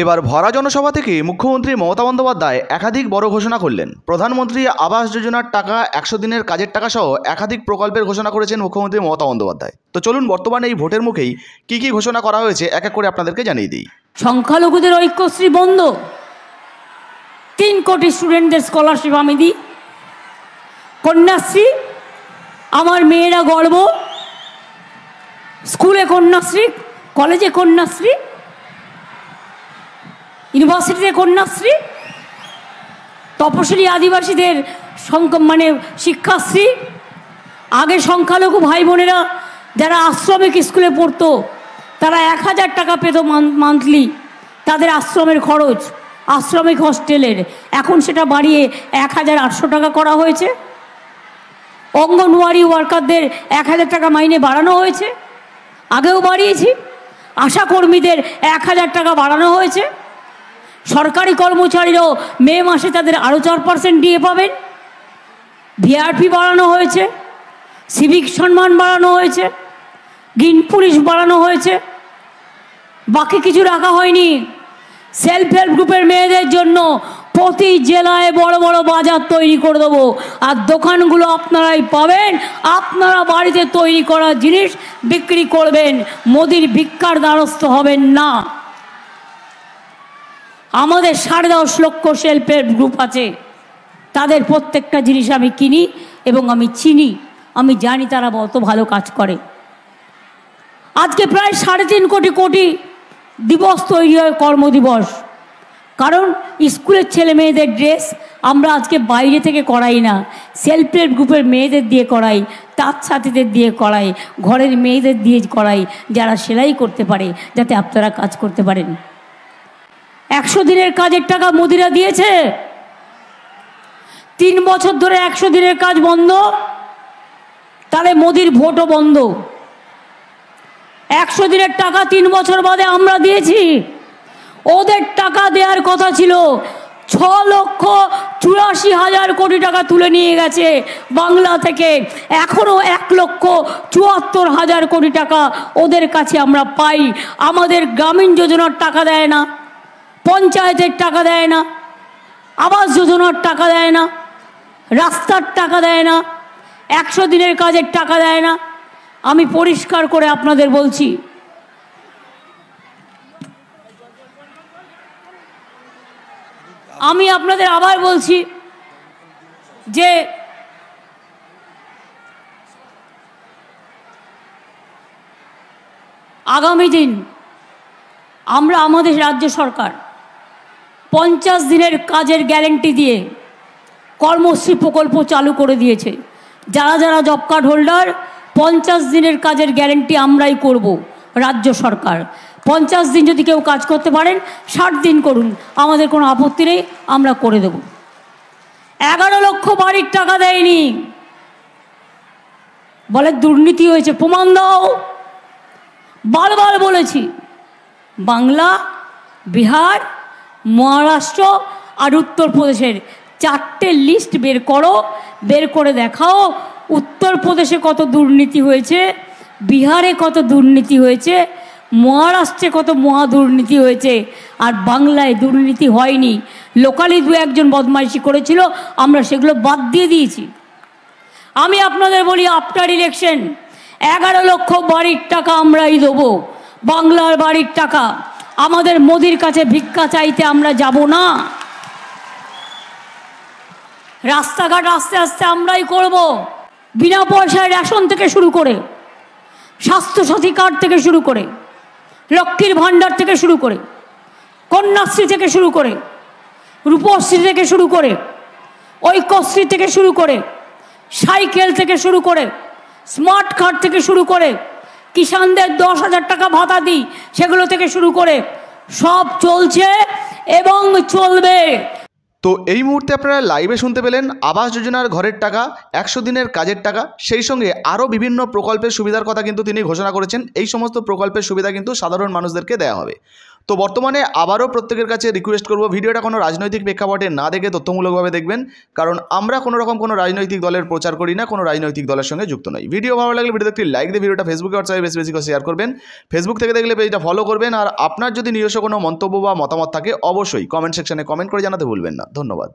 এবার ভরা জনসভা থেকে মুখ্যমন্ত্রী মমতা বন্দ্যোপাধ্যায় একাধিক বড় ঘোষণা করলেন। প্রধানমন্ত্রী আবাস যোজনার টাকা, 100 দিনের কাজের টাকা সহ একাধিক প্রকল্পের ঘোষণা করেছেন মুখ্যমন্ত্রী মমতা বন্দ্যোপাধ্যায়। তো চলুন বর্তমানে এই ভোটের মুখেই কি কি ঘোষণা করা হয়েছে এক এক করে আপনাদেরকে জানিয়ে দিই। সংখ্যালঘুদের ঐক্যশ্রী বন্ধ, 3 কোটি স্টুডেন্টদের স্কলারশিপ আমি দিই। কন্যাশ্রী, আমার মেয়েরা গর্ব, স্কুলে কন্যাশ্রী, কলেজে কন্যাশ্রী, ইউনিভার্সিটিতে কন্যাশ্রী, তপশিলি আদিবাসীদের শিক্ষাশ্রী। আগে সংখ্যালঘু ভাই বোনেরা যারা আশ্রমিক স্কুলে পড়তো তারা 1000 টাকা পেত মান্থলি, তাদের আশ্রমের খরচ, আশ্রমিক হস্টেলের। এখন সেটা বাড়িয়ে 1800 টাকা করা হয়েছে। অঙ্গনওয়াড়ি ওয়ার্কারদের 1000 টাকা মাইনে বাড়ানো হয়েছে, আগেও বাড়িয়েছি। আশা কর্মীদের 1000 টাকা বাড়ানো হয়েছে। সরকারি কর্মচারীরাও মে মাসে তাদের আরও 4% ডিএ পাবেন। ভিআরপি বাড়ানো হয়েছে, সিভিক সম্মান বাড়ানো হয়েছে, গ্রিন পুলিশ বাড়ানো হয়েছে। বাকি কিছু রাখা হয়নি। সেলফ হেল্প গ্রুপের মেয়েদের জন্য প্রতি জেলায় বড় বড় বাজার তৈরি করে দেবো, আর দোকানগুলো আপনারাই পাবেন। আপনারা বাড়িতে তৈরি করা জিনিস বিক্রি করবেন, মোদির ভিক্ষার দ্বারস্থ হবেন না। আমাদের 10.5 লক্ষ সেলফ হেল্প গ্রুপ আছে, তাদের প্রত্যেকটা জিনিস আমি কিনি এবং আমি চিনি, আমি জানি তারা কত ভালো কাজ করে। আজকে প্রায় 3.5 কোটি দিবস তৈরি হয়, কর্মদিবস। কারণ স্কুলের ছেলে মেয়েদের ড্রেস আমরা আজকে বাইরে থেকে করাই না, সেলফ হেল্প গ্রুপের মেয়েদের দিয়ে করাই, তাঁত ছাতিদের দিয়ে করাই, ঘরের মেয়েদের দিয়ে করাই, যারা সেলাই করতে পারে, যাতে আপনারা কাজ করতে পারেন। 100 দিনের কাজের টাকা মোদিরা দিয়েছে। 3 বছর ধরে 100 দিনের কাজ বন্ধ, তাহলে মোদির ভোটও বন্ধ। 100 দিনের টাকা 3 বছর বাদে আমরা দিয়েছি। ওদের টাকা দেওয়ার কথা ছিল। 6,84,000 কোটি টাকা তুলে নিয়ে গেছে বাংলা থেকে। এখনও 1,74,000 কোটি টাকা ওদের কাছে আমরা পাই। আমাদের গ্রামীণ যোজনার টাকা দেয় না, পঞ্চায়েতের টাকা দেয় না, আবাস যোজনার টাকা দেয় না, রাস্তার টাকা দেয় না, 100 দিনের কাজের টাকা দেয় না। আমি পরিষ্কার করে আপনাদের বলছি, আমি আপনাদের আবার বলছি যে আগামী দিন আমরা আমাদের রাজ্য সরকার 50 দিনের কাজের গ্যারেন্টি দিয়ে কর্মশ্রী প্রকল্প চালু করে দিয়েছে। যারা যারা জব কার্ড হোল্ডার, 50 দিনের কাজের গ্যারেন্টি আমরাই করব, রাজ্য সরকার। 50 দিন যদি কেউ কাজ করতে পারেন, 60 দিন করুন, আমাদের কোনো আপত্তি নেই, আমরা করে দেব। 11 লক্ষ বাড়ির টাকা দেয়নি, বলে দুর্নীতি হয়েছে, প্রমাণ দাও। বারবার বলেছি, বাংলা, বিহার, মহারাষ্ট্র আর উত্তরপ্রদেশের 4টে লিস্ট বের করো, বের করে দেখাও উত্তরপ্রদেশে কত দুর্নীতি হয়েছে, বিহারে কত দুর্নীতি হয়েছে, মহারাষ্ট্রে কত মহা দুর্নীতি হয়েছে, আর বাংলায় দুর্নীতি হয়নি। লোকালি 2-1জন বদমাইশি করেছিল, আমরা সেগুলো বাদ দিয়ে দিয়েছি। আমি আপনাদের বলি, আফটার ইলেকশন 11 লক্ষ বাড়ির টাকা আমরাই দেবো, বাংলার বাড়ির টাকা। আমাদের মোদির কাছে ভিক্ষা চাইতে আমরা যাব না। রাস্তাঘাট আস্তে আস্তে আমরাই করব। বিনা পয়সায় রেশন থেকে শুরু করে, স্বাস্থ্যসাথী কার্ড থেকে শুরু করে, লক্ষ্মীর ভাণ্ডার থেকে শুরু করে, কন্যাশ্রী থেকে শুরু করে, রূপশ্রী থেকে শুরু করে, ঐক্যশ্রী থেকে শুরু করে, সাইকেল থেকে শুরু করে, স্মার্ট কার্ড থেকে শুরু করে, কিষাণদের 10,000 টাকা ভাতা দিই, সেগুলো থেকে শুরু করে সব চলছে এবং চলবে। তো এই মুহূর্তে আপনারা লাইভে শুনতে পেলেন আবাস যোজনার ঘরের টাকা, 100 দিনের কাজের টাকা, সেই সঙ্গে আরও বিভিন্ন প্রকল্পের সুবিধার কথা কিন্তু তিনি ঘোষণা করেছেন। এই সমস্ত প্রকল্পের সুবিধা কিন্তু সাধারণ মানুষদেরকে দেওয়া হবে। তো বর্তমানে আবারও প্রত্যেকের কাছে রিকোয়েস্ট করব, ভিডিওটা কোনো রাজনৈতিক প্রেক্ষাপটে না দেখে তথ্যমূলকভাবে দেখবেন, কারণ আমরা কোনো রকম কোনো রাজনৈতিক দলের প্রচার করি না, কোনো রাজনৈতিক দলের সঙ্গে যুক্ত নই। ভিডিও ভালো লাগলে ভিডিওতে একটি লাইক দিয়ে ভিডিওটা ফেসবুকে হোয়াটসঅ্যাপে বেশি বেশি করে শেয়ার করবেন। ফেসবুক থেকে দেখলে পেজটা ফলো করবেন, আর আপনার যদি নিজস্ব কোনো মন্তব্য বা মতামত থাকে অবশ্যই কমেন্ট সেকশনে কমেন্ট করে জানাতে ভুলবেন না। ধন্যবাদ।